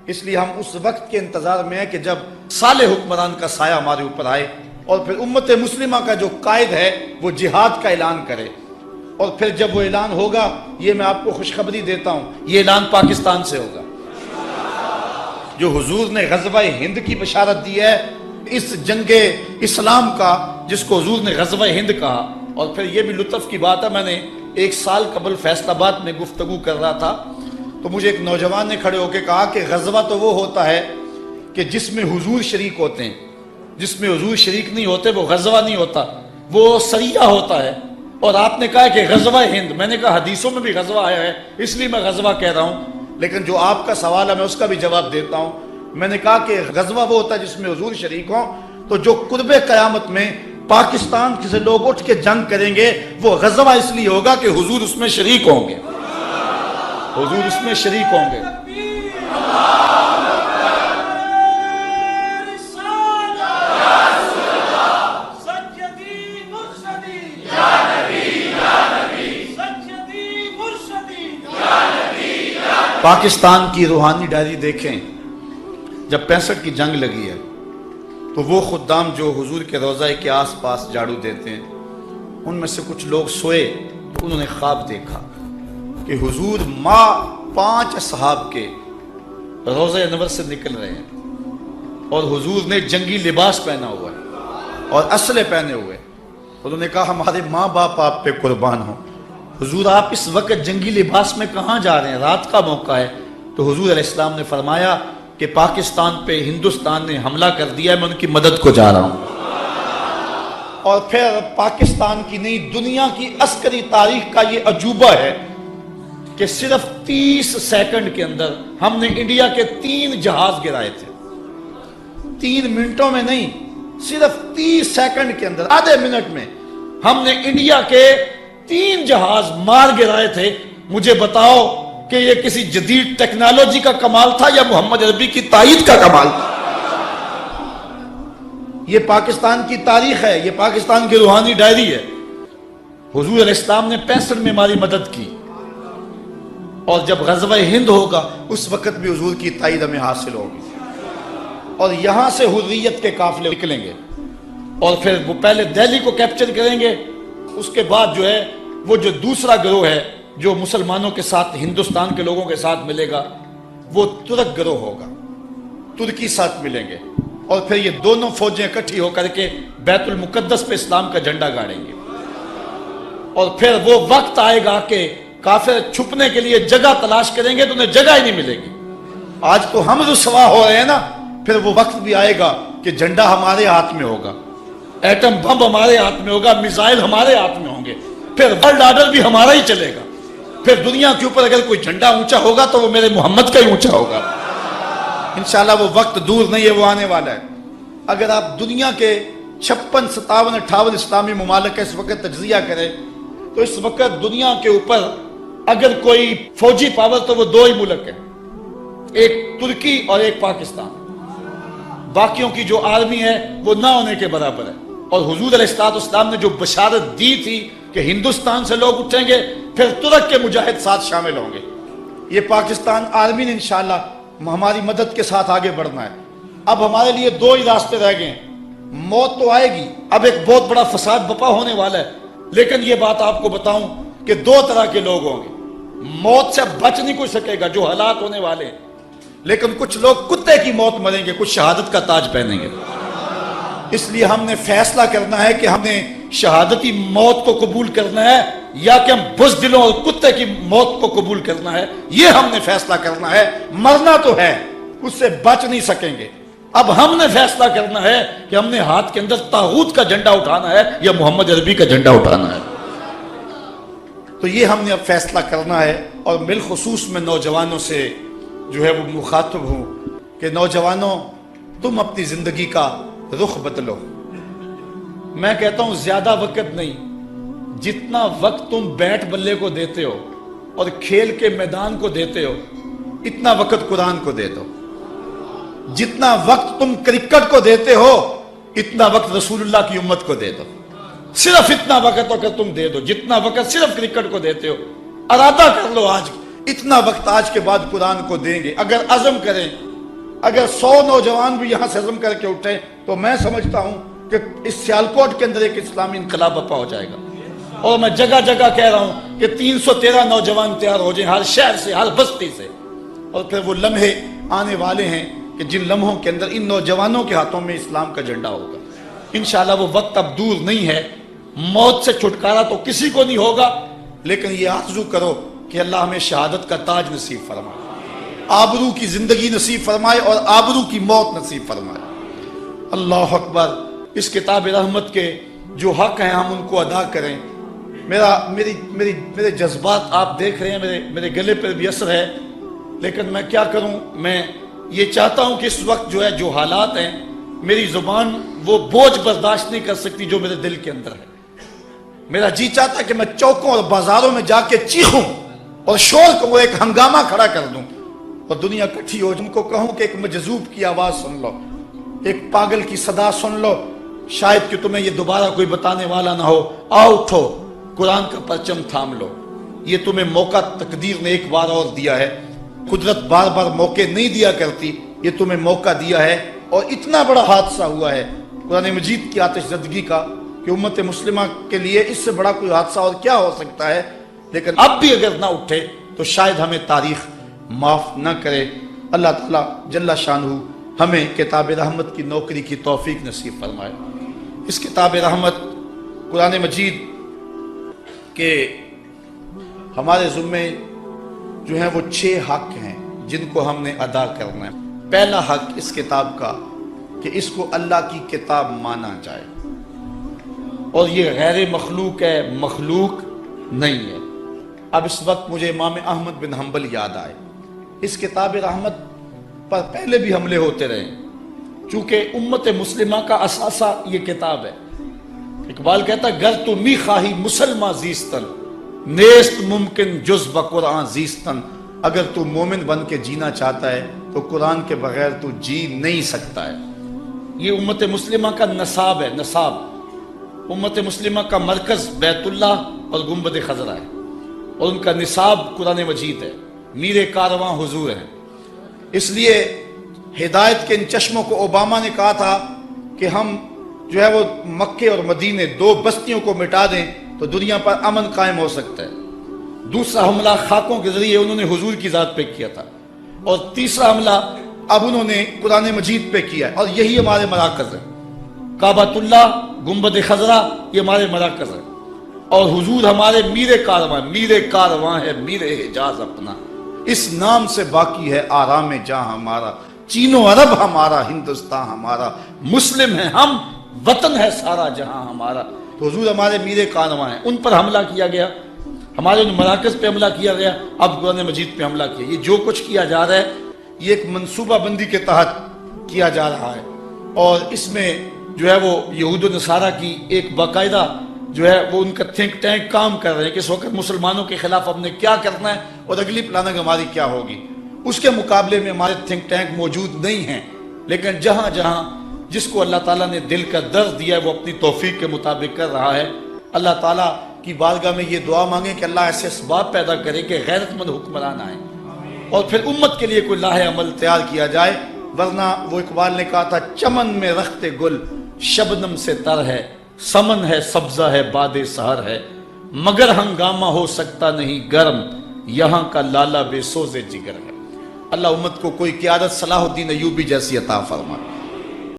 اس لیے ہم اس وقت کے انتظار میں ہیں کہ جب صالح حکمران کا سایہ ہمارے اوپر آئے اور پھر امت مسلمہ کا جو قائد ہے وہ جہاد کا اعلان کرے، اور پھر جب وہ اعلان ہوگا، یہ میں آپ کو خوشخبری دیتا ہوں، یہ اعلان پاکستان سے ہوگا۔ جو حضور نے غزوہ ہند کی بشارت دی ہے، اس جنگ اسلام کا جس کو حضور نے غزوہ ہند کہا، اور پھر یہ بھی لطف کی بات ہے، میں نے 1 سال قبل فیصل آباد میں گفتگو کر رہا تھا تو مجھے ایک نوجوان نے کھڑے ہو کے کہا کہ غزوہ تو وہ ہوتا ہے کہ جس میں حضور شریک ہوتے ہیں، جس میں حضور شریک نہیں ہوتے وہ غزوہ نہیں ہوتا، وہ سریہ ہوتا ہے۔ اور آپ نے کہا کہ غزوہ ہند، میں نے کہا حدیثوں میں بھی غزوہ آیا ہے، اس لیے میں غزوہ کہہ رہا ہوں، لیکن جو آپ کا سوال ہے میں اس کا بھی جواب دیتا ہوں۔ میں نے کہا کہ غزوہ وہ ہوتا ہے جس میں حضور شریک ہوں، تو جو قرب قیامت میں پاکستان سے لوگ اٹھ کے جنگ کریں گے وہ غزوہ اس لیے ہوگا کہ حضور اس میں شریک ہوں گے، حضور اس میں شریک ہوں گے۔ پاکستان کی روحانی ڈائری دیکھیں، جب 65 کی جنگ لگی ہے تو وہ خدام جو حضور کے روضہ کے آس پاس جھاڑو دیتے ہیں، ان میں سے کچھ لوگ سوئے تو انہوں نے خواب دیکھا کہ حضور 5 اصحاب کے روضہ انور سے نکل رہے ہیں اور حضور نے جنگی لباس پہنا ہوا ہے اور اسلحے پہنے ہوئے۔ انہوں نے کہا ہمارے ماں باپ آپ پہ قربان ہوں، حضور آپ اس وقت جنگی لباس میں کہاں جا رہے ہیں؟ رات کا موقع ہے۔ تو حضور علیہ السلام نے فرمایا کہ پاکستان پہ ہندوستان نے حملہ کر دیا ہے، میں ان کی مدد کو جا رہا ہوں۔ اور پھر پاکستان کی نہیں دنیا کی عسکری تاریخ کا یہ عجوبہ ہے کہ صرف 30 سیکنڈ کے اندر ہم نے انڈیا کے 3 جہاز گرائے تھے، 3 منٹوں میں نہیں، صرف 30 سیکنڈ کے اندر، آدھے منٹ میں ہم نے انڈیا کے 3 جہاز مار گرائے تھے۔ مجھے بتاؤ کہ یہ کسی جدید ٹیکنالوجی کا کمال تھا یا محمد عربی کی تائید کا کمال تھا؟ یہ پاکستان کی تاریخ ہے، یہ پاکستان کی روحانی ڈائری ہے۔ حضور علیہ السلام نے 65 میں ہماری مدد کی، اور جب غزوہ ہند ہوگا اس وقت بھی حضور کی تائید ہمیں حاصل ہوگی، اور یہاں سے حریت کے قافلے نکلیں گے، اور پھر وہ پہلے دہلی کو کیپچر کریں گے، اس کے بعد جو ہے وہ جو دوسرا گروہ ہے جو مسلمانوں کے ساتھ ہندوستان کے لوگوں کے ساتھ ملے گا وہ ترک گروہ ہوگا، ترکی ساتھ ملیں گے، اور پھر یہ دونوں فوجیں اکٹھی ہو کر کے بیت المقدس پہ اسلام کا جھنڈا گاڑیں گے، اور پھر وہ وقت آئے گا کہ کافر چھپنے کے لیے جگہ تلاش کریں گے تو انہیں جگہ ہی نہیں ملے گی۔ آج تو ہم رسوا ہو رہے ہیں نا، پھر وہ وقت بھی آئے گا کہ جھنڈا ہمارے ہاتھ میں ہوگا، ایٹم بم ہمارے ہاتھ میں ہوگا، میزائل ہمارے ہاتھ میں ہوں گے، پھر ورلڈ آرڈر بھی ہمارا ہی چلے گا۔ پھر دنیا کے اوپر اگر کوئی جھنڈا اونچا ہوگا تو وہ میرے محمد کا ہی اونچا ہوگا۔ انشاءاللہ وہ وقت دور نہیں ہے، وہ آنے والا ہے۔ اگر آپ دنیا کے 56 57 58 اسلامی ممالک کا اس وقت تجزیہ کریں تو اس وقت دنیا کے اوپر اگر کوئی فوجی پاور تو وہ 2 ہی ملک ہیں، ایک ترکی اور ایک پاکستان، باقیوں کی جو آرمی ہے وہ نہ ہونے کے برابر ہے۔ اور حضور علیہ السلام نے جو بشارت دی تھی کہ ہندوستان سے لوگ اٹھیں گے پھر ترک کے مجاہد ساتھ شامل ہوں گے، یہ پاکستان آرمی نے انشاءاللہ ہماری مدد کے ساتھ آگے بڑھنا ہے۔ اب ہمارے لیے 2 ہی راستے رہ گئے ہیں، موت تو آئے گی، اب ایک بہت بڑا فساد بپا ہونے والا ہے، لیکن یہ بات آپ کو بتاؤں کہ 2 طرح کے لوگ ہوں گے، موت سے بچ نہیں کوئی سکے گا جو حالات ہونے والے ہیں، لیکن کچھ لوگ کتے کی موت مریں گے، کچھ شہادت کا تاج پہنیں گے۔ اس لیے ہم نے فیصلہ کرنا ہے کہ ہم نے شہادتی موت کو قبول کرنا ہے یا کہ ہم بزدلوں اور کتے کی موت کو قبول کرنا ہے، یہ ہم نے فیصلہ کرنا ہے۔ مرنا تو ہے، اس سے بچ نہیں سکیں گے۔ اب ہم نے فیصلہ کرنا ہے کہ ہم نے ہاتھ کے اندر طاغوت کا جھنڈا اٹھانا ہے یا محمد عربی کا جھنڈا اٹھانا ہے۔ تو یہ ہم نے اب فیصلہ کرنا ہے، اور بالخصوص میں نوجوانوں سے جو ہے وہ مخاطب ہوں کہ نوجوانوں تم اپنی زندگی کا رخ بدلو۔ میں کہتا ہوں زیادہ وقت نہیں، جتنا وقت تم بیٹ بلے کو دیتے ہو اور کھیل کے میدان کو دیتے ہو اتنا وقت قرآن کو دے دو، جتنا وقت تم کرکٹ کو دیتے ہو اتنا وقت رسول اللہ کی امت کو دے دو، صرف اتنا وقت اگر تم دے دو جتنا وقت صرف کرکٹ کو دیتے ہو، ارادہ کر لو آج اتنا وقت آج کے بعد قرآن کو دیں گے۔ اگر عزم کریں اگر 100 نوجوان بھی یہاں سے عزم کر کے اٹھے تو میں سمجھتا ہوں کہ اس سیالکوٹ کے اندر ایک اسلامی انقلاب برپا ہو جائے گا. اور میں جگہ جگہ کہہ رہا ہوں کہ 313 نوجوان تیار ہو جائیں ہر شہر سے، ہر بستی سے. اور پھر وہ لمحے آنے والے ہیں کہ جن لمحوں کے اندر ان نوجوانوں کے ہاتھوں میں اسلام کا جھنڈا ہوگا. انشاءاللہ وہ وقت اب دور نہیں ہے. موت سے چھٹکارا تو کسی کو نہیں ہوگا، لیکن یہ آرزو کرو کہ اللہ ہمیں شہادت کا تاج نصیب فرمائے، آبرو کی زندگی نصیب فرمائے اور آبرو کی موت نصیب فرمائے. اللہ اکبر. اس کتاب رحمت کے جو حق ہیں ہم ان کو ادا کریں. میرے جذبات آپ دیکھ رہے ہیں، میرے گلے پر بھی اثر ہے، لیکن میں کیا کروں. میں یہ چاہتا ہوں کہ اس وقت جو ہے جو حالات ہیں میری زبان وہ بوجھ برداشت نہیں کر سکتی جو میرے دل کے اندر ہے. میرا جی چاہتا ہے کہ میں چوکوں اور بازاروں میں جا کے چیخوں اور شور کو ایک ہنگامہ کھڑا کر دوں اور دنیا کٹھی ہو. جن کو کہوں کہ ایک مجذوب کی آواز سن لو، ایک پاگل کی صدا سن لو، شاید کہ تمہیں یہ دوبارہ کوئی بتانے والا نہ ہو. آؤ اٹھو، قرآن کا پرچم تھام لو. یہ تمہیں موقع تقدیر نے ایک بار اور دیا ہے. قدرت بار بار موقع نہیں دیا کرتی، یہ تمہیں موقع دیا ہے. اور اتنا بڑا حادثہ ہوا ہے قرآن مجید کی آتش زدگی کا کہ امت مسلمہ کے لیے اس سے بڑا کوئی حادثہ اور کیا ہو سکتا ہے. لیکن اب بھی اگر نہ اٹھے تو شاید ہمیں تاریخ معاف نہ کرے. اللہ تعالیٰ جل شانہ ہمیں کتاب رحمت کی نوکری کی توفیق نصیب فرمائے. اس کتاب رحمت قرآن مجید کے ہمارے ذمے جو ہیں وہ 6 حق ہیں جن کو ہم نے ادا کرنا ہے. پہلا حق اس کتاب کا کہ اس کو اللہ کی کتاب مانا جائے، اور یہ غیر مخلوق ہے، مخلوق نہیں ہے. اب اس وقت مجھے امام احمد بن حنبل یاد آئے. اس کتاب رحمت پر پہلے بھی حملے ہوتے رہے چونکہ امت مسلمہ کا اثاثہ یہ کتاب ہے. اقبال کہتا ہے گر تو می خواہی مسلمہ زیستن، نیست ممکن جز بقرآن زیستن. اگر تو مومن بن کے جینا چاہتا ہے تو قرآن کے بغیر تو جی نہیں سکتا ہے. یہ امت مسلمہ کا نصاب ہے. نصاب امت مسلمہ کا مرکز بیت اللہ اور گنبد خضرا ہے، اور ان کا نصاب قرآن مجید ہے. میر کارواں حضور ہیں. اس لیے ہدایت کے ان چشموں کو اوباما نے کہا تھا کہ ہم جو ہے وہ مکے اور مدینے 2 بستیوں کو مٹا دیں تو دنیا پر امن قائم ہو سکتا ہے. دوسرا حملہ خاکوں کے ذریعے انہوں نے حضور کی ذات پہ کیا تھا، اور تیسرا حملہ اب انہوں نے قرآن مجید پہ کیا ہے. اور یہی ہمارے مراکز ہیں. کعبۃ اللہ، گنبد خضرا، یہ ہمارے مراکز ہیں. اور حضور ہمارے میر کارواں ہے میر حجاز اپنا. اس نام سے باقی ہے آرام جہاں ہمارا، چین و عرب ہمارا، ہندوستان ہمارا، مسلم ہے ہم، وطن ہے سارا جہاں ہمارا. تو حضور ہمارے میر کارواں ہیں. ان پر حملہ کیا گیا، ہمارے ان مراکز پہ حملہ کیا گیا، اب قرآن مجید پہ حملہ کیا. یہ جو کچھ کیا جا رہا ہے یہ ایک منصوبہ بندی کے تحت کیا جا رہا ہے، اور اس میں جو ہے وہ یہود و نصارہ کی ایک باقاعدہ جو ہے وہ ان کا تھنک ٹینک کام کر رہے ہیں کہ اس وقت مسلمانوں کے خلاف ہم نے کیا کرنا ہے اور اگلی پلاننگ ہماری کیا ہوگی. اس کے مقابلے میں ہمارے تھنک ٹینک موجود نہیں ہیں، لیکن جہاں جہاں جس کو اللہ تعالیٰ نے دل کا درد دیا ہے وہ اپنی توفیق کے مطابق کر رہا ہے. اللہ تعالیٰ کی بارگاہ میں یہ دعا مانگیں کہ اللہ ایسے اسباب پیدا کرے کہ غیرت مند حکمران آئیں اور پھر امت کے لیے کوئی لاہ عمل تیار کیا جائے. ورنہ وہ اقبال نے کہا تھا چمن میں رخت گل شبنم سے تر ہے، سمن ہے سبزہ ہے باد سحر ہے، مگر ہنگامہ ہو سکتا نہیں گرم، یہاں کا لالا بے سوز جگر ہے. اللہ امت کو کوئی قیادت صلاح الدین ایوبی جیسی عطا فرما.